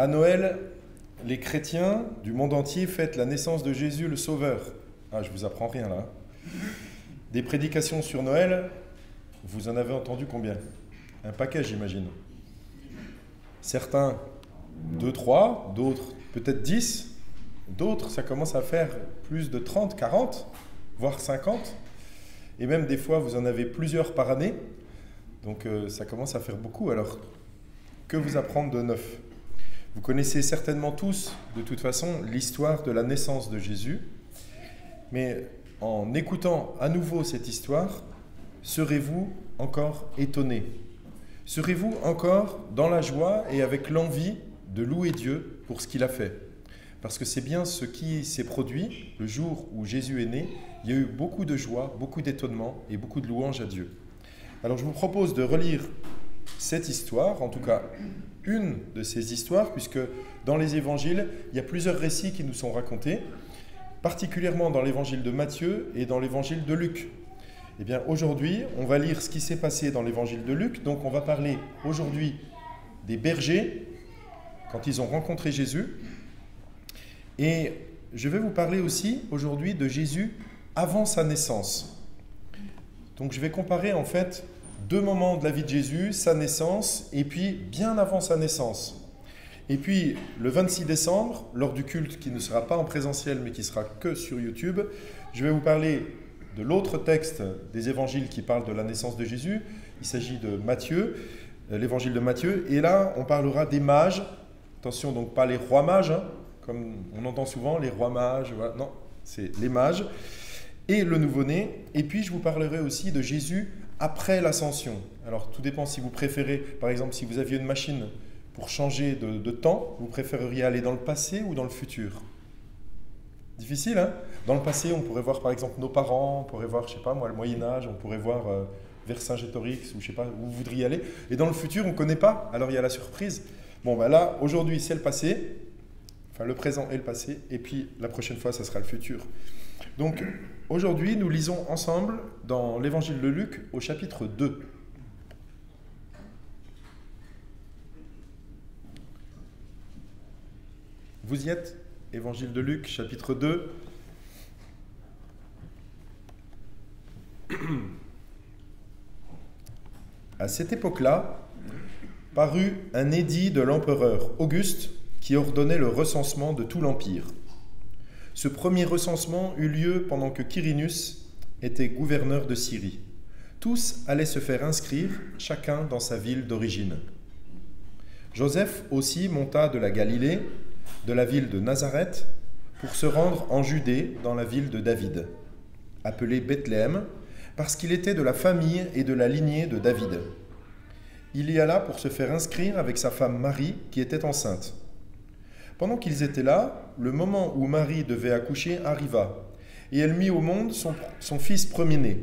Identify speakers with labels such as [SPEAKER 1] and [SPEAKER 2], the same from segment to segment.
[SPEAKER 1] À Noël, les chrétiens du monde entier fêtent la naissance de Jésus le Sauveur. Ah, je vous apprends rien là. Des prédications sur Noël, vous en avez entendu combien? Un paquet, j'imagine. Certains, 2, 3, d'autres peut-être 10, d'autres, ça commence à faire plus de 30, 40, voire 50. Et même des fois, vous en avez plusieurs par année. Donc ça commence à faire beaucoup. Alors, que vous apprendre de neuf? Vous connaissez certainement tous, de toute façon, l'histoire de la naissance de Jésus. Mais en écoutant à nouveau cette histoire, serez-vous encore étonnés? Serez-vous encore dans la joie et avec l'envie de louer Dieu pour ce qu'il a fait? Parce que c'est bien ce qui s'est produit le jour où Jésus est né. Il y a eu beaucoup de joie, beaucoup d'étonnement et beaucoup de louanges à Dieu. Alors je vous propose de relire cette histoire, en tout cas une de ces histoires, puisque dans les évangiles, il y a plusieurs récits qui nous sont racontés, particulièrement dans l'évangile de Matthieu et dans l'évangile de Luc. Eh bien, aujourd'hui, on va lire ce qui s'est passé dans l'évangile de Luc. Donc, on va parler aujourd'hui des bergers, quand ils ont rencontré Jésus. Et je vais vous parler aussi aujourd'hui de Jésus avant sa naissance. Donc, je vais comparer en fait deux moments de la vie de Jésus, sa naissance et puis bien avant sa naissance. Et puis, le 26 décembre, lors du culte qui ne sera pas en présentiel mais qui sera que sur YouTube, je vais vous parler de l'autre texte des évangiles qui parle de la naissance de Jésus. Il s'agit de Matthieu, l'évangile de Matthieu. Et là, on parlera des mages. Attention, donc pas les rois mages, hein, comme on entend souvent, les rois mages. Voilà. Non, c'est les mages. Et le nouveau-né. Et puis, je vous parlerai aussi de Jésus après l'ascension. Alors, tout dépend si vous préférez, par exemple, si vous aviez une machine pour changer de temps, vous préféreriez aller dans le passé ou dans le futur? Difficile, hein? Dans le passé, on pourrait voir par exemple nos parents, on pourrait voir, je sais pas moi, le Moyen-Âge, on pourrait voir Vercingétorix ou je sais pas où vous voudriez aller. Et dans le futur, on ne connaît pas, alors il y a la surprise. Bon, ben là, aujourd'hui, c'est le passé, enfin le présent et le passé, et puis la prochaine fois, ça sera le futur. Donc, aujourd'hui, nous lisons ensemble dans l'évangile de Luc au chapitre 2. Vous y êtes? Évangile de Luc, chapitre 2. À cette époque-là, parut un édit de l'empereur Auguste qui ordonnait le recensement de tout l'Empire. Ce premier recensement eut lieu pendant que Quirinus était gouverneur de Syrie. Tous allaient se faire inscrire, chacun dans sa ville d'origine. Joseph aussi monta de la Galilée, de la ville de Nazareth, pour se rendre en Judée, dans la ville de David, appelée Bethléem, parce qu'il était de la famille et de la lignée de David. Il y alla pour se faire inscrire avec sa femme Marie, qui était enceinte. Pendant qu'ils étaient là, le moment où Marie devait accoucher arriva, et elle mit au monde son fils premier-né.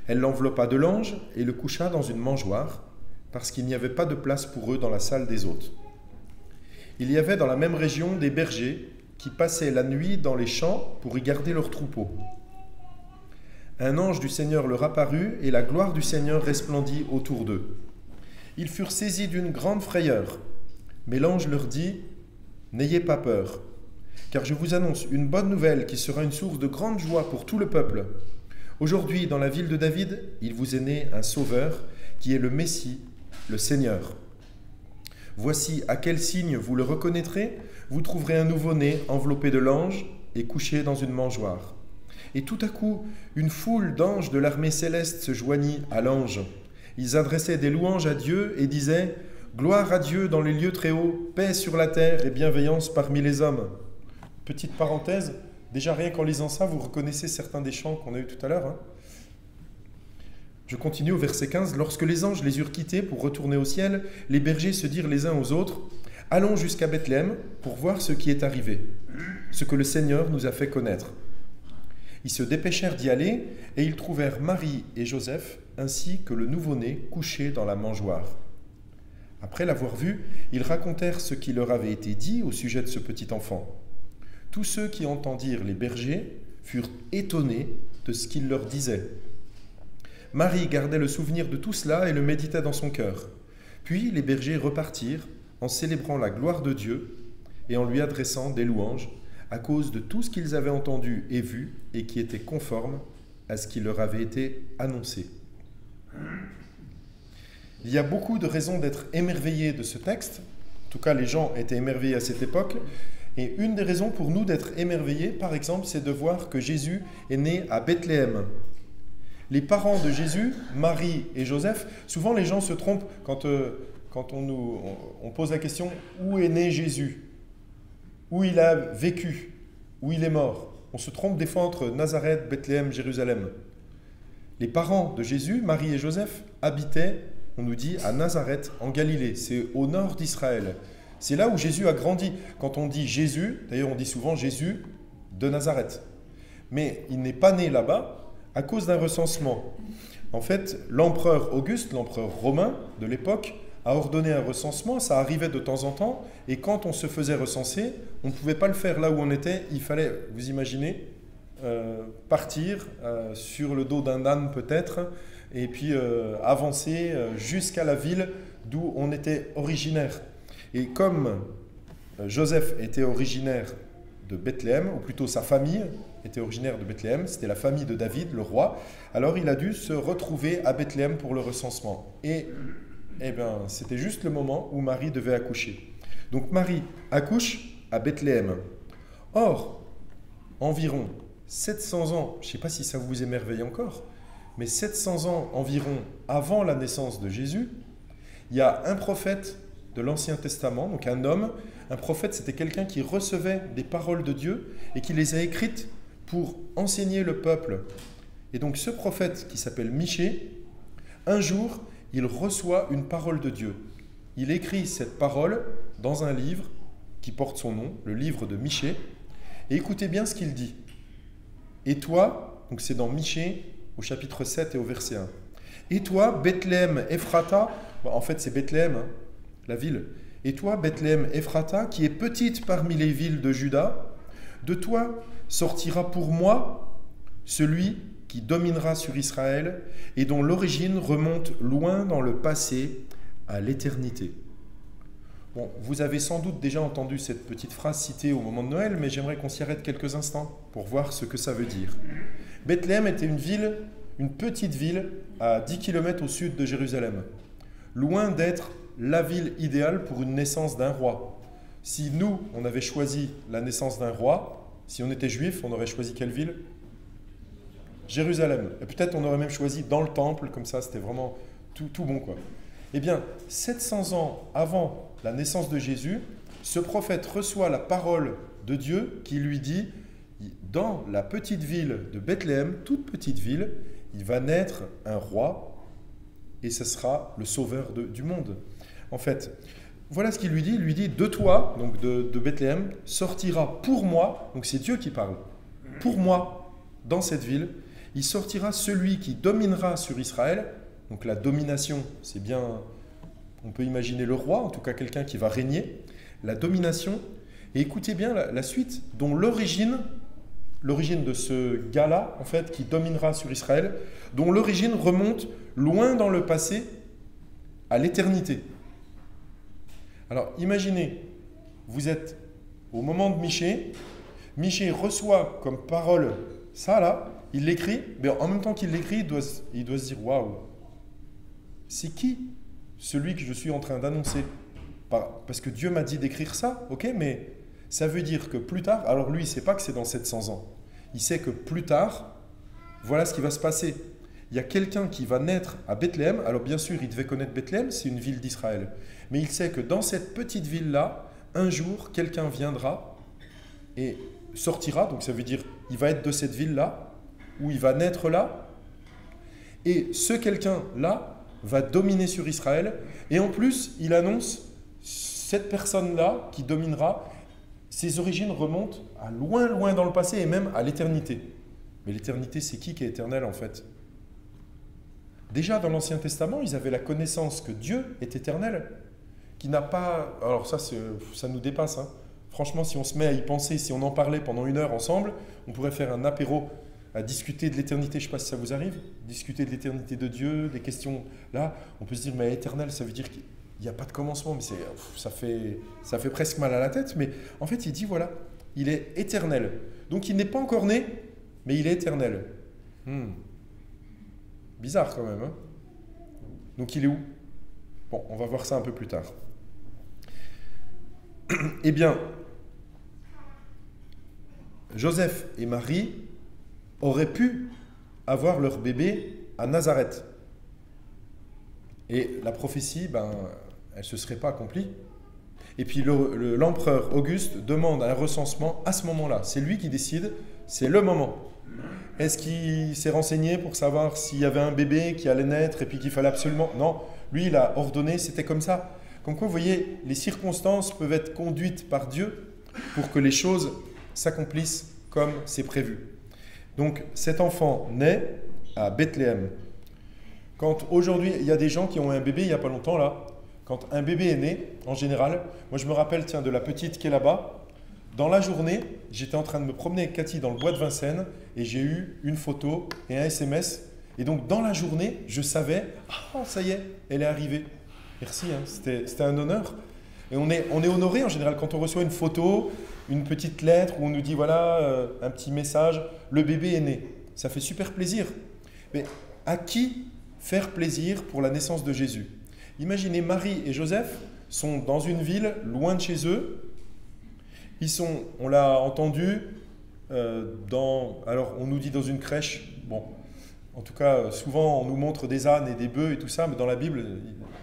[SPEAKER 1] Elle l'enveloppa de lange et le coucha dans une mangeoire, parce qu'il n'y avait pas de place pour eux dans la salle des hôtes. Il y avait dans la même région des bergers qui passaient la nuit dans les champs pour y garder leurs troupeaux. Un ange du Seigneur leur apparut et la gloire du Seigneur resplendit autour d'eux. Ils furent saisis d'une grande frayeur. Mais l'ange leur dit : « N'ayez pas peur, car je vous annonce une bonne nouvelle qui sera une source de grande joie pour tout le peuple. Aujourd'hui, dans la ville de David, il vous est né un sauveur qui est le Messie, le Seigneur. Voici à quel signe vous le reconnaîtrez, vous trouverez un nouveau-né enveloppé de lange et couché dans une mangeoire. » Et tout à coup, une foule d'anges de l'armée céleste se joignit à l'ange. Ils adressaient des louanges à Dieu et disaient : « Gloire à Dieu dans les lieux très hauts, paix sur la terre et bienveillance parmi les hommes. » Petite parenthèse, déjà rien qu'en lisant ça, vous reconnaissez certains des chants qu'on a eu tout à l'heure, hein. Je continue au verset 15. « Lorsque les anges les eurent quittés pour retourner au ciel, les bergers se dirent les uns aux autres : « Allons jusqu'à Bethléem pour voir ce qui est arrivé, ce que le Seigneur nous a fait connaître. » Ils se dépêchèrent d'y aller et ils trouvèrent Marie et Joseph ainsi que le nouveau-né couché dans la mangeoire. Après l'avoir vu, ils racontèrent ce qui leur avait été dit au sujet de ce petit enfant. Tous ceux qui entendirent les bergers furent étonnés de ce qu'il leur disait. Marie gardait le souvenir de tout cela et le méditait dans son cœur. Puis les bergers repartirent, en célébrant la gloire de Dieu et en lui adressant des louanges à cause de tout ce qu'ils avaient entendu et vu et qui était conforme à ce qui leur avait été annoncé. Il y a beaucoup de raisons d'être émerveillés de ce texte. En tout cas, les gens étaient émerveillés à cette époque. Et une des raisons pour nous d'être émerveillés, par exemple, c'est de voir que Jésus est né à Bethléem. Les parents de Jésus, Marie et Joseph, souvent les gens se trompent quand on pose la question « Où est né Jésus ? Où il a vécu ? Où il est mort ?» On se trompe des fois entre Nazareth, Bethléem, Jérusalem. Les parents de Jésus, Marie et Joseph, habitaient, on nous dit, à Nazareth, en Galilée. C'est au nord d'Israël. C'est là où Jésus a grandi. Quand on dit Jésus, d'ailleurs on dit souvent Jésus de Nazareth. Mais il n'est pas né là-bas à cause d'un recensement. En fait, l'empereur Auguste, l'empereur romain de l'époque, a ordonné un recensement. Ça arrivait de temps en temps. Et quand on se faisait recenser, on ne pouvait pas le faire là où on était. Il fallait, vous imaginez, partir sur le dos d'un âne peut-être, et puis avancer jusqu'à la ville d'où on était originaire. Et comme Joseph était originaire de Bethléem, ou plutôt sa famille était originaire de Bethléem, c'était la famille de David, le roi, alors il a dû se retrouver à Bethléem pour le recensement. Et c'était juste le moment où Marie devait accoucher. Donc Marie accouche à Bethléem. Or, environ 700 ans, je ne sais pas si ça vous émerveille encore, mais 700 ans environ avant la naissance de Jésus, il y a un prophète de l'Ancien Testament, donc un homme. Un prophète, c'était quelqu'un qui recevait des paroles de Dieu et qui les a écrites pour enseigner le peuple. Et donc ce prophète qui s'appelle Michée, un jour, il reçoit une parole de Dieu. Il écrit cette parole dans un livre qui porte son nom, le livre de Michée. Et écoutez bien ce qu'il dit. Et toi, donc c'est dans Michée au chapitre 7 et au verset 1. Et toi, Bethléem Ephrata, en fait c'est Bethléem, la ville. Et toi, Bethléem Ephrata, qui est petite parmi les villes de Juda, de toi sortira pour moi celui qui dominera sur Israël et dont l'origine remonte loin dans le passé à l'éternité. Bon, vous avez sans doute déjà entendu cette petite phrase citée au moment de Noël, mais j'aimerais qu'on s'y arrête quelques instants pour voir ce que ça veut dire. Bethléem était une petite ville à 10 km au sud de Jérusalem, loin d'être la ville idéale pour une naissance d'un roi. Si nous, on avait choisi la naissance d'un roi, si on était juif, on aurait choisi quelle ville ? Jérusalem. Et peut-être on aurait même choisi dans le temple, comme ça, c'était vraiment tout bon, quoi. Eh bien, 700 ans avant la naissance de Jésus, ce prophète reçoit la parole de Dieu qui lui dit, dans la petite ville de Bethléem, toute petite ville, il va naître un roi et ce sera le sauveur du monde. En fait, voilà ce qu'il lui dit. Il lui dit, de toi, donc de Bethléem, sortira pour moi, donc c'est Dieu qui parle, pour moi, dans cette ville, il sortira celui qui dominera sur Israël. Donc la domination, c'est bien, on peut imaginer le roi, en tout cas quelqu'un qui va régner. La domination, et écoutez bien la suite, dont l'origine de ce gars-là, en fait, qui dominera sur Israël, dont l'origine remonte loin dans le passé à l'éternité. Alors, imaginez, vous êtes au moment de Michée, Michée reçoit comme parole ça, là, il l'écrit, mais en même temps qu'il l'écrit, il doit se dire, waouh, c'est qui celui que je suis en train d'annoncer ? Parce que Dieu m'a dit d'écrire ça, ok, mais ça veut dire que plus tard, alors lui, il ne sait pas que c'est dans 700 ans, il sait que plus tard, voilà ce qui va se passer. Il y a quelqu'un qui va naître à Bethléem. Alors bien sûr, il devait connaître Bethléem, c'est une ville d'Israël. Mais il sait que dans cette petite ville-là, un jour, quelqu'un viendra et sortira. Donc ça veut dire, il va être de cette ville-là, ou il va naître là. Et ce quelqu'un-là va dominer sur Israël. Et en plus, il annonce, cette personne-là qui dominera, ses origines remontent à loin, loin dans le passé et même à l'éternité. Mais l'éternité, c'est qui est éternel en fait ? Déjà dans l'Ancien Testament, ils avaient la connaissance que Dieu est éternel, qui n'a pas... Alors ça nous dépasse. Hein. Franchement, si on se met à y penser, si on en parlait pendant 1 heure ensemble, on pourrait faire un apéro à discuter de l'éternité. Je ne sais pas si ça vous arrive, discuter de l'éternité de Dieu, des questions là. On peut se dire, mais éternel, ça veut dire il n'y a pas de commencement, mais ça fait presque mal à la tête. Mais en fait, il dit, voilà, il est éternel. Donc il n'est pas encore né, mais il est éternel. Bizarre quand même. Hein. Donc il est où? Bon, on va voir ça un peu plus tard. Eh bien, Joseph et Marie auraient pu avoir leur bébé à Nazareth. Et la prophétie, elle ne se serait pas accomplie. Et puis l'empereur Auguste demande un recensement à ce moment-là. C'est lui qui décide, c'est le moment. Est-ce qu'il s'est renseigné pour savoir s'il y avait un bébé qui allait naître et puis qu'il fallait absolument... Non, lui il a ordonné, c'était comme ça. Comme quoi, vous voyez, les circonstances peuvent être conduites par Dieu pour que les choses s'accomplissent comme c'est prévu. Donc cet enfant naît à Bethléem. Quand aujourd'hui, il y a des gens qui ont un bébé il n'y a pas longtemps là, quand un bébé est né, en général, moi je me rappelle de la petite qui est là-bas. Dans la journée, j'étais en train de me promener avec Cathy dans le bois de Vincennes et j'ai eu une photo et un SMS. Et donc dans la journée, je savais, ça y est, elle est arrivée. Merci, hein, c'était un honneur. Et on est honoré en général quand on reçoit une photo, une petite lettre où on nous dit voilà, un petit message, le bébé est né. Ça fait super plaisir. Mais à qui faire plaisir pour la naissance de Jésus? Imaginez, Marie et Joseph sont dans une ville loin de chez eux. Ils sont, on l'a entendu, alors on nous dit dans une crèche, bon, en tout cas souvent on nous montre des ânes et des bœufs et tout ça, mais dans la Bible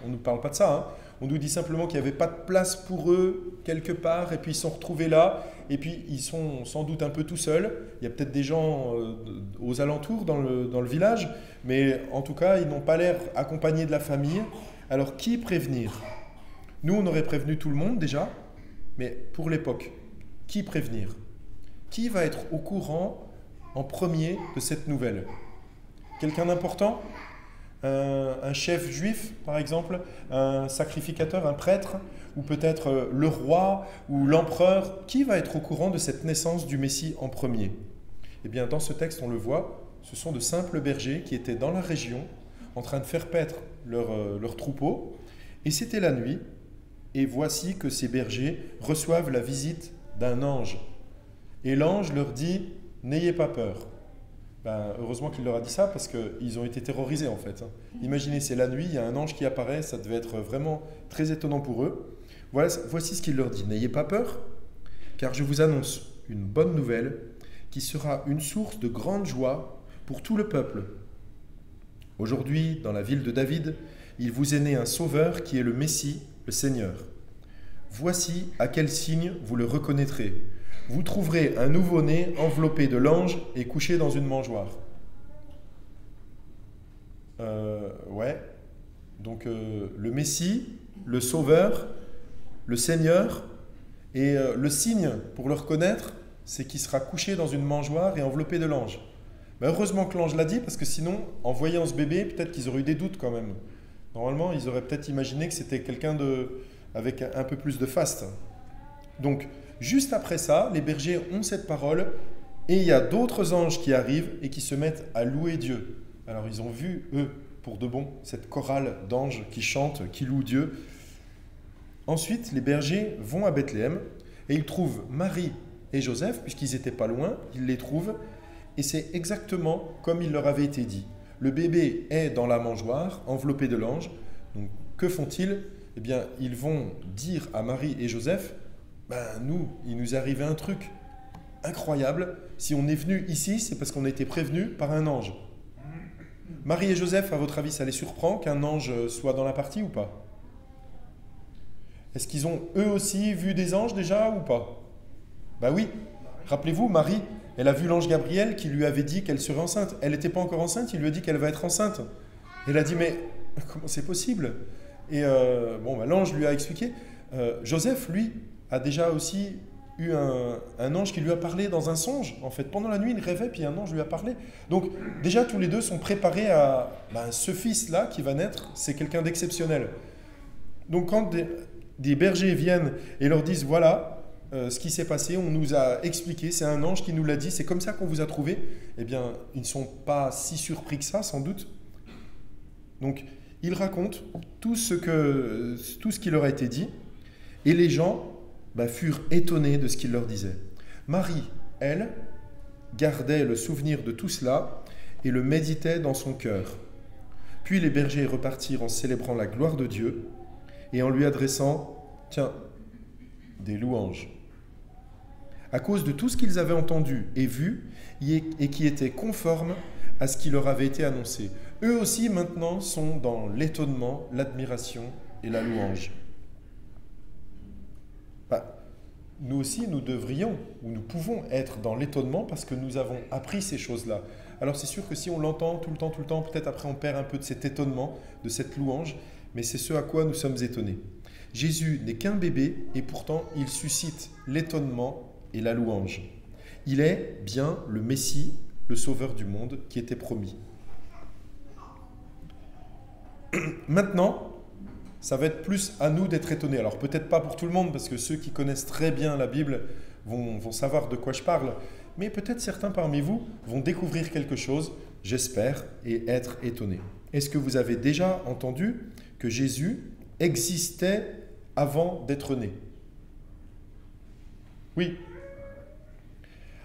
[SPEAKER 1] on ne nous parle pas de ça. Hein. On nous dit simplement qu'il n'y avait pas de place pour eux quelque part et puis ils sont retrouvés là et puis ils sont sans doute un peu tout seuls. Il y a peut-être des gens aux alentours dans le village, mais en tout cas ils n'ont pas l'air accompagnés de la famille. Alors qui prévenir? Nous on aurait prévenu tout le monde déjà, mais pour l'époque, qui prévenir? Qui va être au courant en premier de cette nouvelle? Quelqu'un d'important? Un chef juif, par exemple, un sacrificateur, un prêtre, ou peut-être le roi ou l'empereur. Qui va être au courant de cette naissance du Messie en premier? Eh bien, dans ce texte, on le voit, ce sont de simples bergers qui étaient dans la région, en train de faire paître leur troupeau, et c'était la nuit, et voici que ces bergers reçoivent la visite d'un ange. Et l'ange leur dit, n'ayez pas peur. Heureusement qu'il leur a dit ça parce qu'ils ont été terrorisés en fait. Imaginez, c'est la nuit, il y a un ange qui apparaît, ça devait être vraiment très étonnant pour eux. Voici ce qu'il leur dit, n'ayez pas peur, car je vous annonce une bonne nouvelle qui sera une source de grande joie pour tout le peuple. Aujourd'hui, dans la ville de David, il vous est né un sauveur qui est le Messie, le Seigneur. Voici à quel signe vous le reconnaîtrez. Vous trouverez un nouveau-né enveloppé de langes et couché dans une mangeoire. Ouais. Donc le Messie, le Sauveur, le Seigneur, et le signe pour le reconnaître, c'est qu'il sera couché dans une mangeoire et enveloppé de langes. Mais heureusement que l'ange l'a dit, parce que sinon, en voyant ce bébé, peut-être qu'ils auraient eu des doutes quand même. Normalement, ils auraient peut-être imaginé que c'était quelqu'un avec un peu plus de faste. Donc, juste après ça, les bergers ont cette parole et il y a d'autres anges qui arrivent et qui se mettent à louer Dieu. Alors, ils ont vu, eux, pour de bon, cette chorale d'anges qui chantent, qui louent Dieu. Ensuite, les bergers vont à Bethléem et ils trouvent Marie et Joseph, puisqu'ils n'étaient pas loin, ils les trouvent et c'est exactement comme il leur avait été dit. Le bébé est dans la mangeoire, enveloppé de langes. Donc, que font-ils? Eh bien, ils vont dire à Marie et Joseph, il nous est arrivé un truc incroyable. Si on est venu ici, c'est parce qu'on a été prévenu par un ange. Marie et Joseph, à votre avis, ça les surprend qu'un ange soit dans la partie ou pas? Est-ce qu'ils ont eux aussi vu des anges déjà ou pas? Oui. Rappelez-vous, Marie, elle a vu l'ange Gabriel qui lui avait dit qu'elle serait enceinte. Elle n'était pas encore enceinte, il lui a dit qu'elle va être enceinte. Elle a dit, mais comment c'est possible? Et l'ange lui a expliqué. Joseph, lui, a déjà aussi eu un ange qui lui a parlé dans un songe. En fait, pendant la nuit, il rêvait, puis un ange lui a parlé. Donc, déjà, tous les deux sont préparés à ce fils-là qui va naître, c'est quelqu'un d'exceptionnel. Donc, quand des bergers viennent et leur disent, voilà, ce qui s'est passé, on nous a expliqué, c'est un ange qui nous l'a dit, c'est comme ça qu'on vous a trouvé, eh bien, ils ne sont pas si surpris que ça, sans doute. Donc, il raconte tout ce qui leur a été dit, et les gens furent étonnés de ce qu'il leur disait. Marie, elle, gardait le souvenir de tout cela et le méditait dans son cœur. Puis les bergers repartirent en célébrant la gloire de Dieu et en lui adressant, des louanges. À cause de tout ce qu'ils avaient entendu et vu et qui était conforme à ce qui leur avait été annoncé. Eux aussi maintenant sont dans l'étonnement, l'admiration et la louange. Nous aussi, nous devrions, ou nous pouvons être dans l'étonnement parce que nous avons appris ces choses-là. Alors c'est sûr que si on l'entend tout le temps, peut-être après on perd un peu de cet étonnement, de cette louange, mais c'est ce à quoi nous sommes étonnés. Jésus n'est qu'un bébé et pourtant il suscite l'étonnement et la louange. Il est bien le Messie, le Sauveur du monde qui était promis. Maintenant, ça va être plus à nous d'être étonnés. Alors peut-être pas pour tout le monde, parce que ceux qui connaissent très bien la Bible vont savoir de quoi je parle, mais peut-être certains parmi vous vont découvrir quelque chose, j'espère, et être étonnés. Est-ce que vous avez déjà entendu que Jésus existait avant d'être né? Oui.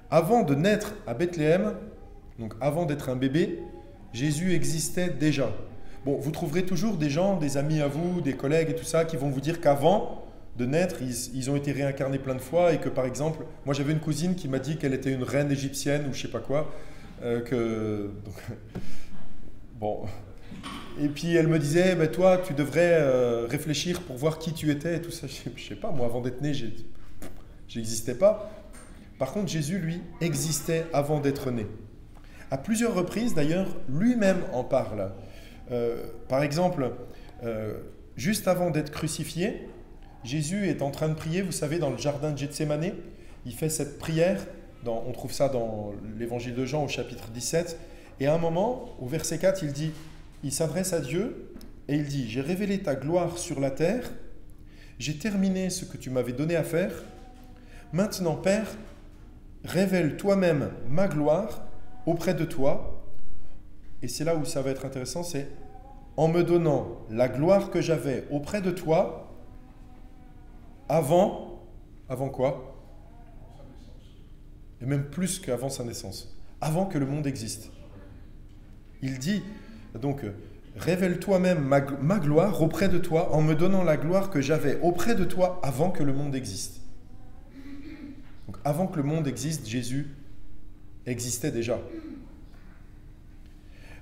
[SPEAKER 1] Avant de naître à Bethléem, donc avant d'être un bébé, Jésus existait déjà. Bon, vous trouverez toujours des gens, des amis à vous, des collègues et tout ça, qui vont vous dire qu'avant de naître, ils ont été réincarnés plein de fois et que par exemple, moi j'avais une cousine qui m'a dit qu'elle était une reine égyptienne ou je sais pas quoi, bon. Et puis elle me disait, toi tu devrais réfléchir pour voir qui tu étais et tout ça. Je sais pas, moi avant d'être né, j'existais pas. Par contre, Jésus, lui, existait avant d'être né. À plusieurs reprises, d'ailleurs, lui-même en parle. Par exemple, juste avant d'être crucifié, Jésus est en train de prier, vous savez, dans le jardin de Gethsémanée. Il fait cette prière, on trouve ça dans l'évangile de Jean au chapitre 17. Et à un moment, au verset 4, il s'adresse à Dieu et il dit « J'ai révélé ta gloire sur la terre, j'ai terminé ce que tu m'avais donné à faire. Maintenant, Père, révèle toi-même ma gloire auprès de toi. » Et c'est là où ça va être intéressant, c'est en me donnant la gloire que j'avais auprès de toi avant quoi? Et même plus qu'avant sa naissance, avant que le monde existe. Il dit, donc, révèle toi-même ma gloire auprès de toi en me donnant la gloire que j'avais auprès de toi avant que le monde existe. Donc, avant que le monde existe, Jésus existait déjà.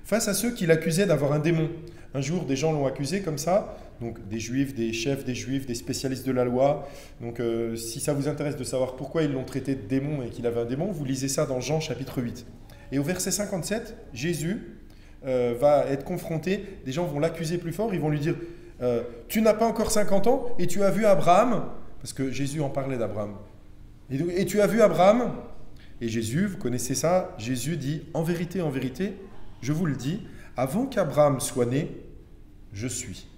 [SPEAKER 1] Face à ceux qui l'accusaient d'avoir un démon. Un jour, des gens l'ont accusé comme ça, donc des juifs, des chefs des juifs, des spécialistes de la loi. Donc si ça vous intéresse de savoir pourquoi ils l'ont traité de démon et qu'il avait un démon, vous lisez ça dans Jean chapitre 8. Et au verset 57, Jésus va être confronté, des gens vont l'accuser plus fort, ils vont lui dire « Tu n'as pas encore 50 ans et tu as vu Abraham ?» Parce que Jésus en parlait d'Abraham. « Et tu as vu Abraham ?» Et Jésus, vous connaissez ça, Jésus dit « En vérité, je vous le dis, avant qu'Abraham soit né, je suis. »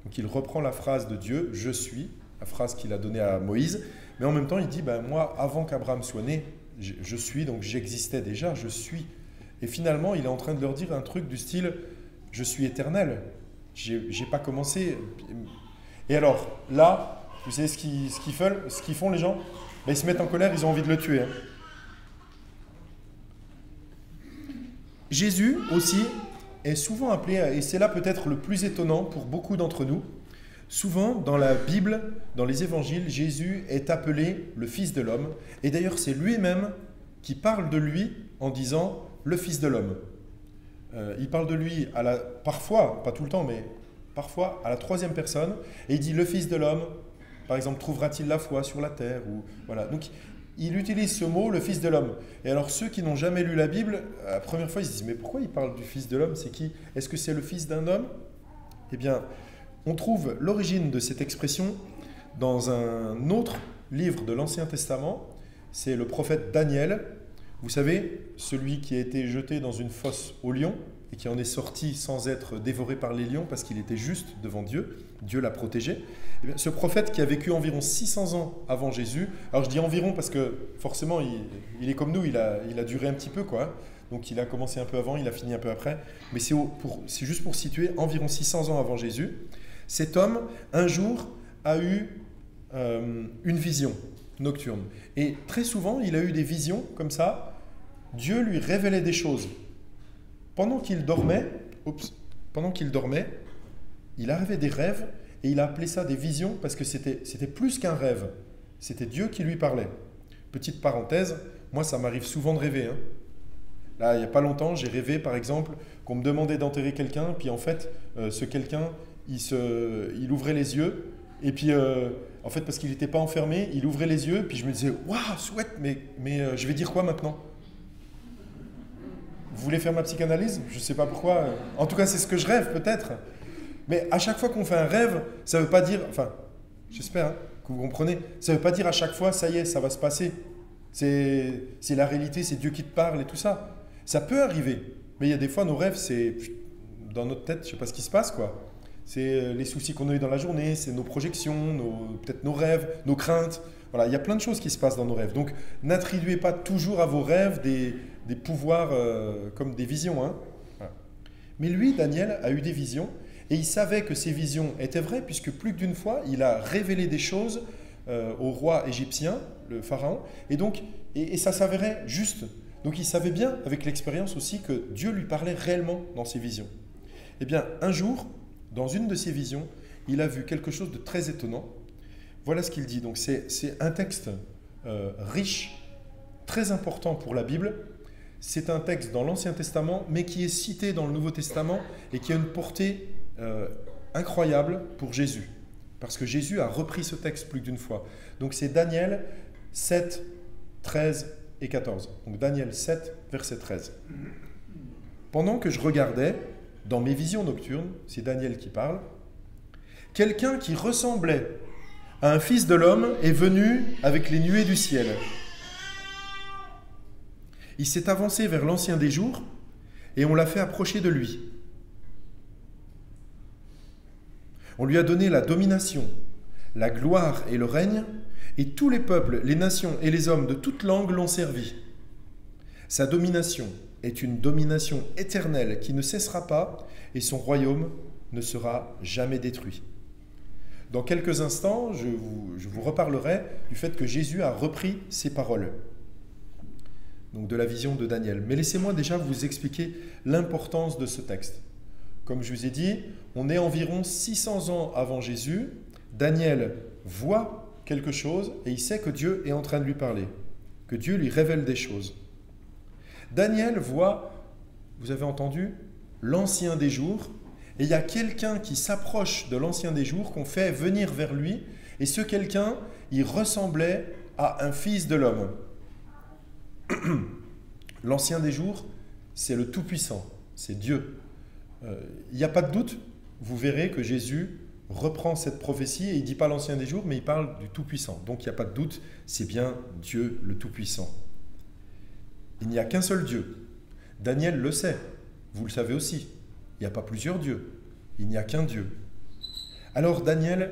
[SPEAKER 1] Donc il reprend la phrase de Dieu, « Je suis », la phrase qu'il a donnée à Moïse, mais en même temps il dit, moi, avant qu'Abraham soit né, je suis, donc j'existais déjà, je suis. Et finalement, il est en train de leur dire un truc du style, « Je suis éternel, j'ai pas commencé. » Et alors, là, vous savez ce qu'ils font les gens? Ils se mettent en colère, ils ont envie de le tuer. Jésus aussi est souvent appelé, et c'est là peut-être le plus étonnant pour beaucoup d'entre nous, souvent dans la Bible, dans les évangiles, Jésus est appelé le Fils de l'homme. Et d'ailleurs, c'est lui-même qui parle de lui en disant le Fils de l'homme. Il parle de lui parfois, pas tout le temps, mais parfois à la troisième personne, et il dit le Fils de l'homme, par exemple, trouvera-t-il la foi sur la terre ou, voilà. Donc, il utilise ce mot, le Fils de l'homme. Et alors, ceux qui n'ont jamais lu la Bible, la première fois, ils se disent, mais pourquoi il parle du Fils de l'homme? C'est qui? Est-ce que c'est le fils d'un homme? Eh bien, on trouve l'origine de cette expression dans un autre livre de l'Ancien Testament. C'est le prophète Daniel. Vous savez, celui qui a été jeté dans une fosse aux lions et qui en est sorti sans être dévoré par les lions parce qu'il était juste devant Dieu. Dieu l'a protégé. Eh bien, ce prophète qui a vécu environ 600 ans avant Jésus, alors je dis environ parce que forcément il est comme nous, il a duré un petit peu, quoi. Donc il a commencé un peu avant, il a fini un peu après. Mais c'est juste pour situer, environ 600 ans avant Jésus. Cet homme, un jour, a eu une vision nocturne. Et très souvent, il a eu des visions comme ça. Dieu lui révélait des choses. Pendant qu'il dormait, il arrivait des rêves et il a appelé ça des visions parce que c'était plus qu'un rêve. C'était Dieu qui lui parlait. Petite parenthèse, moi ça m'arrive souvent de rêver. Là, il n'y a pas longtemps, j'ai rêvé par exemple qu'on me demandait d'enterrer quelqu'un, puis en fait, ce quelqu'un, il ouvrait les yeux, et puis en fait, parce qu'il n'était pas enfermé, il ouvrait les yeux, puis je me disais, waouh, chouette, mais je vais dire quoi maintenant? Vous voulez faire ma psychanalyse? Je ne sais pas pourquoi. En tout cas, c'est ce que je rêve peut-être. Mais à chaque fois qu'on fait un rêve, ça ne veut pas dire, enfin, j'espère que vous comprenez, ça ne veut pas dire à chaque fois, ça y est, ça va se passer. C'est la réalité, c'est Dieu qui te parle et tout ça. Ça peut arriver, mais il y a des fois, nos rêves, c'est dans notre tête, je ne sais pas ce qui se passe, quoi. C'est les soucis qu'on a eu dans la journée, c'est nos projections, peut-être nos rêves, nos craintes. Voilà, il y a plein de choses qui se passent dans nos rêves. Donc, n'attribuez pas toujours à vos rêves des pouvoirs comme des visions. Voilà. Mais lui, Daniel, a eu des visions et il savait que ces visions étaient vraies puisque plus d'une fois, il a révélé des choses au roi égyptien, le pharaon, et ça s'avérait juste. Donc, il savait bien, avec l'expérience aussi, que Dieu lui parlait réellement dans ses visions. Eh bien, un jour, dans une de ses visions, il a vu quelque chose de très étonnant. Voilà ce qu'il dit. Donc, c'est un texte riche, très important pour la Bible. C'est un texte dans l'Ancien Testament, mais qui est cité dans le Nouveau Testament et qui a une portée incroyable pour Jésus. Parce que Jésus a repris ce texte plus d'une fois. Donc, c'est Daniel 7, 13 et 14. Donc, Daniel 7, verset 13. Pendant que je regardais, dans mes visions nocturnes, c'est Daniel qui parle, quelqu'un qui ressemblait à un fils de l'homme est venu avec les nuées du ciel. Il s'est avancé vers l'Ancien des jours et on l'a fait approcher de lui. On lui a donné la domination, la gloire et le règne, et tous les peuples, les nations et les hommes de toute langue l'ont servi. Sa domination est une domination éternelle qui ne cessera pas et son royaume ne sera jamais détruit. Dans quelques instants, je vous reparlerai du fait que Jésus a repris ces paroles, donc de la vision de Daniel. Mais laissez-moi déjà vous expliquer l'importance de ce texte. Comme je vous ai dit, on est environ 600 ans avant Jésus. Daniel voit quelque chose et il sait que Dieu est en train de lui parler, que Dieu lui révèle des choses. Daniel voit, vous avez entendu, l'Ancien des jours, et il y a quelqu'un qui s'approche de l'Ancien des jours, qu'on fait venir vers lui, et ce quelqu'un, il ressemblait à un fils de l'homme. L'Ancien des jours, c'est le Tout-Puissant, c'est Dieu. Il n'y a pas de doute, vous verrez que Jésus reprend cette prophétie, et il ne dit pas l'Ancien des jours, mais il parle du Tout-Puissant. Donc il n'y a pas de doute, c'est bien Dieu le Tout-Puissant. Il n'y a qu'un seul Dieu. Daniel le sait, vous le savez aussi. Il n'y a pas plusieurs dieux, il n'y a qu'un Dieu. Alors Daniel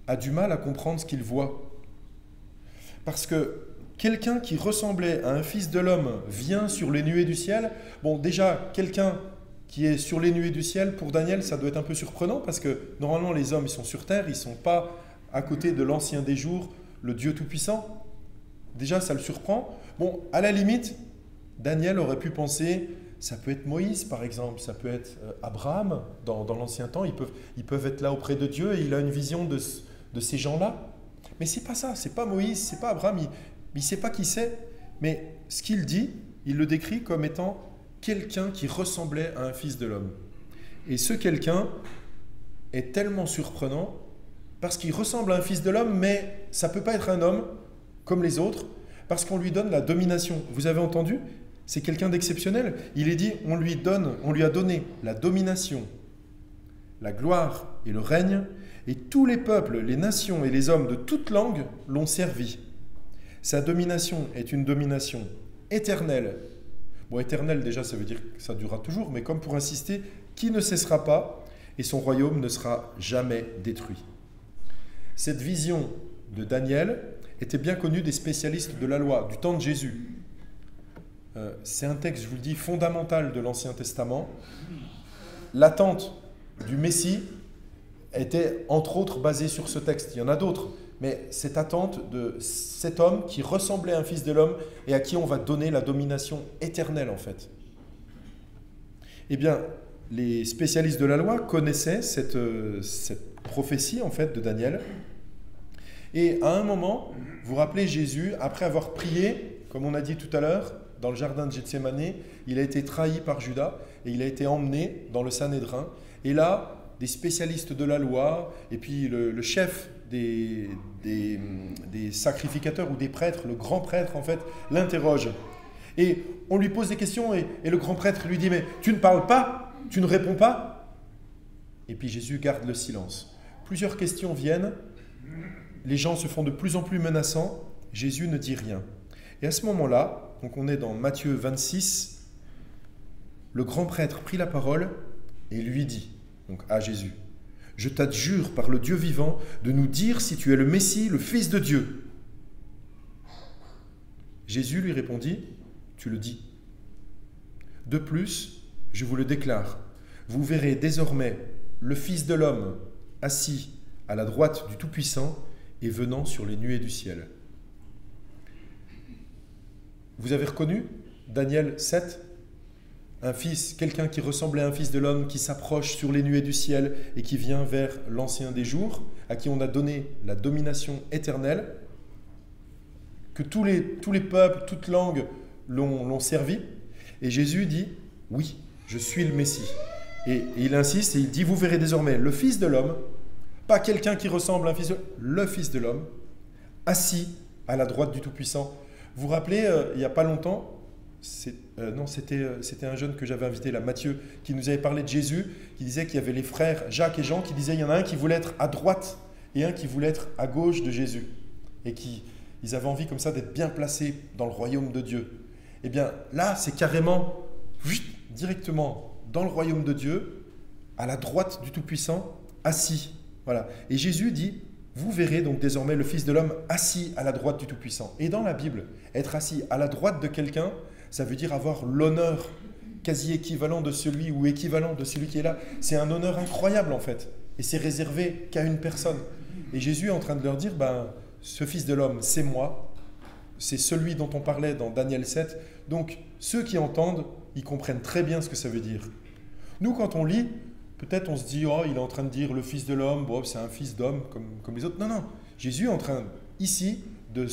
[SPEAKER 1] a du mal à comprendre ce qu'il voit. Parce que quelqu'un qui ressemblait à un fils de l'homme vient sur les nuées du ciel. Bon, déjà, quelqu'un qui est sur les nuées du ciel, pour Daniel, ça doit être un peu surprenant parce que normalement les hommes, ils sont sur terre, ils ne sont pas à côté de l'Ancien des jours, le Dieu Tout-Puissant. Déjà, ça le surprend. Bon, à la limite, Daniel aurait pu penser, ça peut être Moïse par exemple, ça peut être Abraham dans l'ancien temps, ils peuvent être là auprès de Dieu et il a une vision de ces gens-là. Mais c'est pas ça, c'est pas Moïse, c'est pas Abraham, il ne sait pas qui c'est. Mais ce qu'il dit, il le décrit comme étant quelqu'un qui ressemblait à un fils de l'homme. Et ce quelqu'un est tellement surprenant parce qu'il ressemble à un fils de l'homme, mais ça ne peut pas être un homme comme les autres parce qu'on lui donne la domination. Vous avez entendu ? C'est quelqu'un d'exceptionnel. Il est dit, on lui a donné la domination, la gloire et le règne, et tous les peuples, les nations et les hommes de toute langue l'ont servi. Sa domination est une domination éternelle. Bon, éternelle déjà, ça veut dire que ça durera toujours, mais comme pour insister, qui ne cessera pas, et son royaume ne sera jamais détruit. Cette vision de Daniel était bien connue des spécialistes de la loi, du temps de Jésus. c'est un texte, je vous le dis, fondamental de l'Ancien Testament. L'attente du Messie était entre autres basée sur ce texte. Il y en a d'autres, mais cette attente de cet homme qui ressemblait à un fils de l'homme et à qui on va donner la domination éternelle en fait. Eh bien, les spécialistes de la loi connaissaient cette prophétie en fait de Daniel. Et à un moment, vous vous rappelez Jésus, après avoir prié, comme on a dit tout à l'heure, dans le jardin de Gethsémani, il a été trahi par Judas et il a été emmené dans le Sanhédrin. Et là, des spécialistes de la loi et puis le chef des sacrificateurs ou des prêtres, le grand prêtre en fait, l'interroge. Et on lui pose des questions et le grand prêtre lui dit « Mais tu ne parles pas? Tu ne réponds pas ?» Et puis Jésus garde le silence. Plusieurs questions viennent, les gens se font de plus en plus menaçants, Jésus ne dit rien. Et à ce moment-là, donc on est dans Matthieu 26, le grand prêtre prit la parole et lui dit, donc à Jésus, « Je t'adjure par le Dieu vivant de nous dire si tu es le Messie, le Fils de Dieu. » Jésus lui répondit, « Tu le dis. De plus, je vous le déclare, vous verrez désormais le Fils de l'homme assis à la droite du Tout-Puissant et venant sur les nuées du ciel. » Vous avez reconnu Daniel 7 ? Un fils, quelqu'un qui ressemblait à un fils de l'homme, qui s'approche sur les nuées du ciel et qui vient vers l'ancien des jours, à qui on a donné la domination éternelle, que tous les peuples, toutes langues l'ont servi. Et Jésus dit, oui, je suis le Messie. Et il insiste et il dit, vous verrez désormais le Fils de l'homme, pas quelqu'un qui ressemble à un fils de l'homme, le Fils de l'homme, assis à la droite du Tout-Puissant. Vous vous rappelez, il n'y a pas longtemps, c'était un jeune que j'avais invité, là, Mathieu, qui nous avait parlé de Jésus, qui disait qu'il y avait les frères Jacques et Jean, qui disaient qu'il y en a un qui voulait être à droite et un qui voulait être à gauche de Jésus. Et ils avaient envie comme ça d'être bien placés dans le royaume de Dieu. Eh bien là, c'est carrément directement dans le royaume de Dieu, à la droite du Tout-Puissant, assis. Voilà. Et Jésus dit, vous verrez donc désormais le Fils de l'homme assis à la droite du Tout-Puissant. Et dans la Bible, être assis à la droite de quelqu'un, ça veut dire avoir l'honneur quasi équivalent de celui ou équivalent de celui qui est là. C'est un honneur incroyable en fait. Et c'est réservé qu'à une personne. Et Jésus est en train de leur dire, ce Fils de l'homme, c'est moi. C'est celui dont on parlait dans Daniel 7. Donc ceux qui entendent, ils comprennent très bien ce que ça veut dire. Nous, quand on lit, peut-être on se dit, oh, il est en train de dire le Fils de l'homme, bon, c'est un fils d'homme comme les autres. Non, non. Jésus est en train, ici, de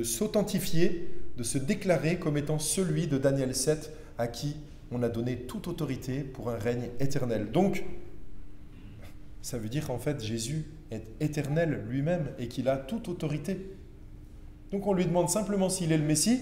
[SPEAKER 1] s'authentifier, de se déclarer comme étant celui de Daniel 7 à qui on a donné toute autorité pour un règne éternel. Donc, ça veut dire qu'en fait, Jésus est éternel lui-même et qu'il a toute autorité. Donc, on lui demande simplement s'il est le Messie.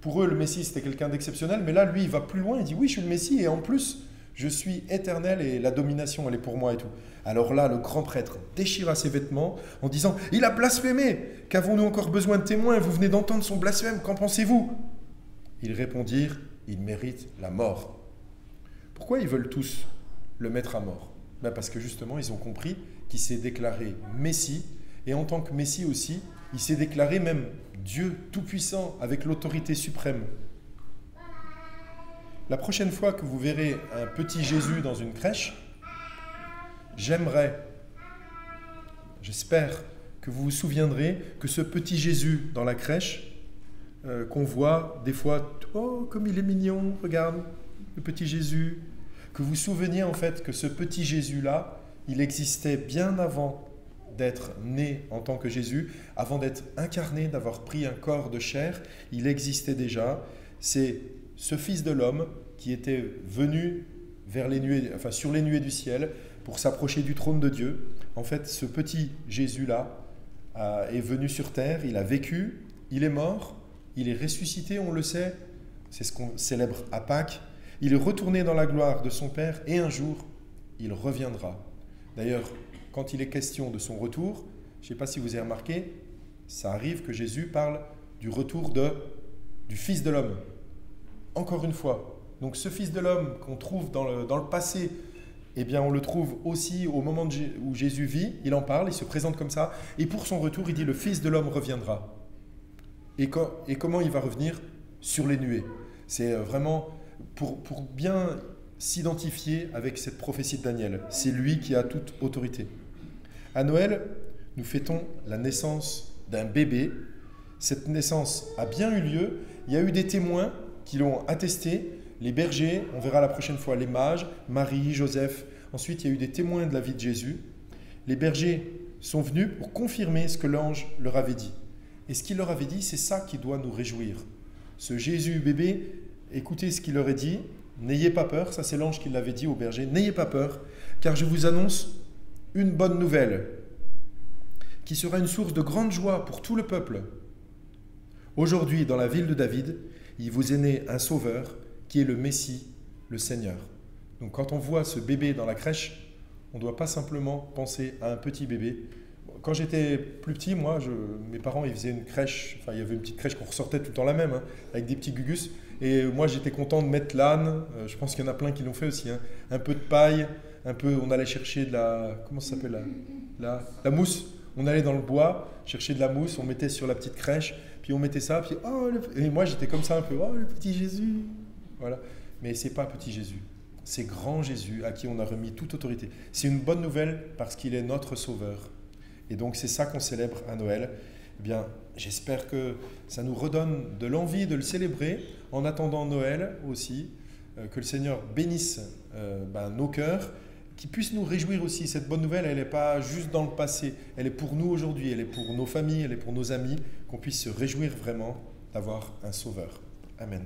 [SPEAKER 1] Pour eux, le Messie, c'était quelqu'un d'exceptionnel, mais là, lui, il va plus loin, il dit, oui, je suis le Messie, et en plus, je suis éternel et la domination, elle est pour moi et tout. Alors là, le grand prêtre déchira ses vêtements en disant, il a blasphémé, qu'avons-nous encore besoin de témoins? Vous venez d'entendre son blasphème, qu'en pensez-vous? Ils répondirent, il mérite la mort. Pourquoi ils veulent tous le mettre à mort? Parce que justement, ils ont compris qu'il s'est déclaré Messie, et en tant que Messie aussi, il s'est déclaré même Dieu tout-puissant, avec l'autorité suprême. La prochaine fois que vous verrez un petit Jésus dans une crèche, j'espère que vous vous souviendrez que ce petit Jésus dans la crèche, qu'on voit des fois, oh, comme il est mignon, regarde, le petit Jésus, que vous vous souveniez en fait que ce petit Jésus-là, il existait bien avant d'être né en tant que Jésus, avant d'être incarné, d'avoir pris un corps de chair, il existait déjà. C'est ce Fils de l'homme qui était venu vers les nuées, sur les nuées du ciel pour s'approcher du trône de Dieu. En fait, ce petit Jésus-là est venu sur terre, il a vécu, il est mort, il est ressuscité, on le sait, c'est ce qu'on célèbre à Pâques. Il est retourné dans la gloire de son Père et un jour, il reviendra. D'ailleurs, quand il est question de son retour, je ne sais pas si vous avez remarqué, ça arrive que Jésus parle du retour du Fils de l'homme. Encore une fois, donc ce Fils de l'homme qu'on trouve dans le passé, eh bien on le trouve aussi au moment où Jésus vit, il en parle, il se présente comme ça, et pour son retour, il dit le Fils de l'homme reviendra. Et comment il va revenir? sur les nuées. C'est vraiment pour bien s'identifier avec cette prophétie de Daniel. C'est lui qui a toute autorité. À Noël, nous fêtons la naissance d'un bébé. Cette naissance a bien eu lieu. Il y a eu des témoins qui l'ont attesté. Les bergers, on verra la prochaine fois, les mages, Marie, Joseph. Ensuite, il y a eu des témoins de la vie de Jésus. Les bergers sont venus pour confirmer ce que l'ange leur avait dit. Et ce qu'il leur avait dit, c'est ça qui doit nous réjouir. Ce Jésus bébé, écoutez ce qu'il leur est dit. N'ayez pas peur, ça c'est l'ange qui l'avait dit aux bergers. N'ayez pas peur, car je vous annonce une bonne nouvelle qui sera une source de grande joie pour tout le peuple. Aujourd'hui, dans la ville de David, il vous est né un sauveur qui est le Messie, le Seigneur. Donc quand on voit ce bébé dans la crèche, on ne doit pas simplement penser à un petit bébé. Quand j'étais plus petit, moi, mes parents, ils faisaient une crèche, enfin il y avait une petite crèche qu'on ressortait tout le temps la même, avec des petits gugus. Et moi, j'étais content de mettre l'âne, je pense qu'il y en a plein qui l'ont fait aussi, un peu de paille, on allait chercher de la, comment ça s'appelle, la mousse. On allait dans le bois, chercher de la mousse, on mettait sur la petite crèche, puis on mettait ça, puis et moi j'étais comme ça un peu, oh le petit Jésus. Voilà. Mais c'est pas petit Jésus, c'est grand Jésus à qui on a remis toute autorité. C'est une bonne nouvelle parce qu'il est notre sauveur. Et donc c'est ça qu'on célèbre à Noël. Eh bien, j'espère que ça nous redonne de l'envie de le célébrer en attendant Noël aussi, que le Seigneur bénisse nos cœurs, qu'il puisse nous réjouir aussi. Cette bonne nouvelle, elle n'est pas juste dans le passé, elle est pour nous aujourd'hui, elle est pour nos familles, elle est pour nos amis, qu'on puisse se réjouir vraiment d'avoir un sauveur. Amen.